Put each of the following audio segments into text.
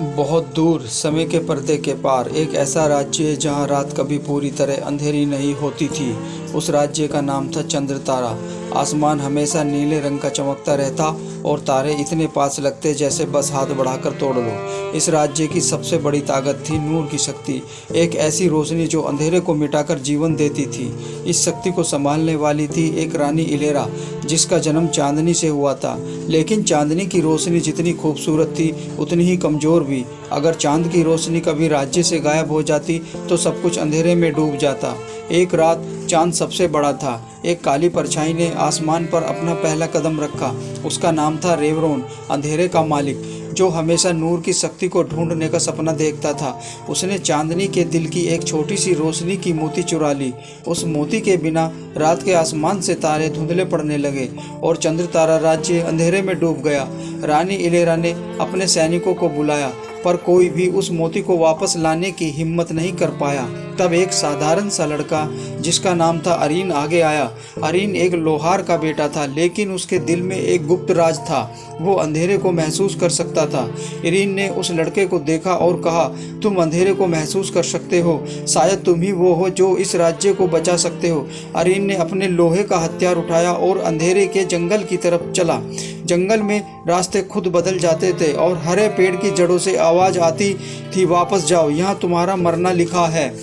बहुत दूर समय के पर्दे के पार एक ऐसा राज्य है जहाँ रात कभी पूरी तरह अंधेरी नहीं होती थी। उस राज्य का नाम था चंद्रतारा। आसमान हमेशा नीले रंग का चमकता रहता और तारे इतने पास लगते जैसे बस हाथ बढ़ाकर तोड़ लो। इस राज्य की सबसे बड़ी ताकत थी नूर की शक्ति, एक ऐसी रोशनी जो अंधेरे को मिटाकर जीवन देती थी। इस शक्ति को संभालने वाली थी एक रानी इलेरा, जिसका जन्म चांदनी से हुआ था। लेकिन चांदनी की रोशनी जितनी खूबसूरत थी उतनी ही कमज़ोर भी। अगर चांद की रोशनी कभी राज्य से गायब हो जाती तो सब कुछ अंधेरे में डूब जाता। एक रात चांद सबसे बड़ा था। एक काली परछाई ने आसमान पर अपना पहला कदम रखा। उसका नाम था रेवरोन, अंधेरे का मालिक, जो हमेशा नूर की शक्ति को ढूंढने का सपना देखता था। उसने चांदनी के दिल की एक छोटी सी रोशनी की मोती चुरा ली। उस मोती के बिना रात के आसमान से तारे धुंधले पड़ने लगे और चंद्र तारा राज्य अंधेरे में डूब गया। रानी इलेरा ने अपने सैनिकों को बुलाया, पर कोई भी उस मोती को वापस लाने की हिम्मत नहीं कर पाया। तब एक साधारण सा लड़का जिसका नाम था अरीन आगे आया। अरीन एक लोहार का बेटा था, लेकिन उसके दिल में एक गुप्त राज था। वो अंधेरे को महसूस कर सकता था। अरीन ने उस लड़के को देखा और कहा, तुम अंधेरे को महसूस कर सकते हो, शायद तुम ही वो हो जो इस राज्य को बचा सकते हो। अरीन ने अपने लोहे का हथियार उठाया और अंधेरे के जंगल की तरफ चला। जंगल में रास्ते खुद बदल जाते थे और हरे पेड़ की जड़ों से आवाज आती थी, वापस जाओ, यहाँ तुम्हारा मरना लिखा है।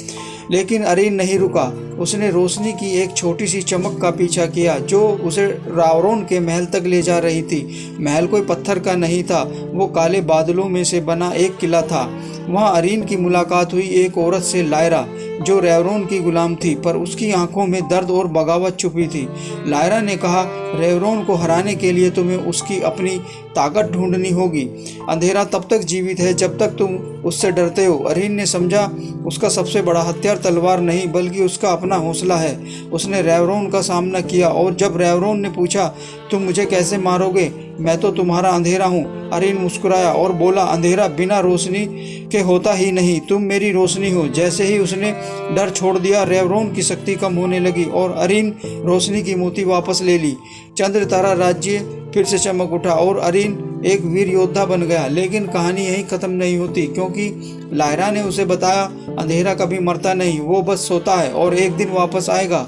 लेकिन अरीन नहीं रुका। उसने रोशनी की एक छोटी सी चमक का पीछा किया जो उसे रावरोन के महल तक ले जा रही थी। महल कोई पत्थर का नहीं था, वो काले बादलों में से बना एक किला था। वहाँ अरीन की मुलाकात हुई एक औरत से, लायरा, जो रेवरोन की गुलाम थी, पर उसकी आंखों में दर्द और बगावत छुपी थी। लायरा ने कहा, रेवरोन को हराने के लिए तुम्हें उसकी अपनी ताकत ढूंढनी होगी। अंधेरा तब तक जीवित है जब तक तुम उससे डरते हो। अरीन ने समझा उसका सबसे बड़ा हथियार तलवार नहीं बल्कि उसका अपना हौसला है। उसने रेवरोन का सामना किया और जब रेवरोन ने पूछा, तुम मुझे कैसे मारोगे, मैं तो तुम्हारा अंधेरा हूँ, अरीन मुस्कुराया और बोला, अंधेरा बिना रोशनी के होता ही नहीं, तुम मेरी रोशनी हो। जैसे ही उसने डर छोड़ दिया, रेवरोन की शक्ति कम होने लगी और अरीन रोशनी की मोती वापस ले ली। चंद्र तारा राज्य फिर से चमक उठा और अरीन एक वीर योद्धा बन गया। लेकिन कहानी यहीं खत्म नहीं होती, क्योंकि लायरा ने उसे बताया, अंधेरा कभी मरता नहीं, वो बस सोता है और एक दिन वापस आएगा।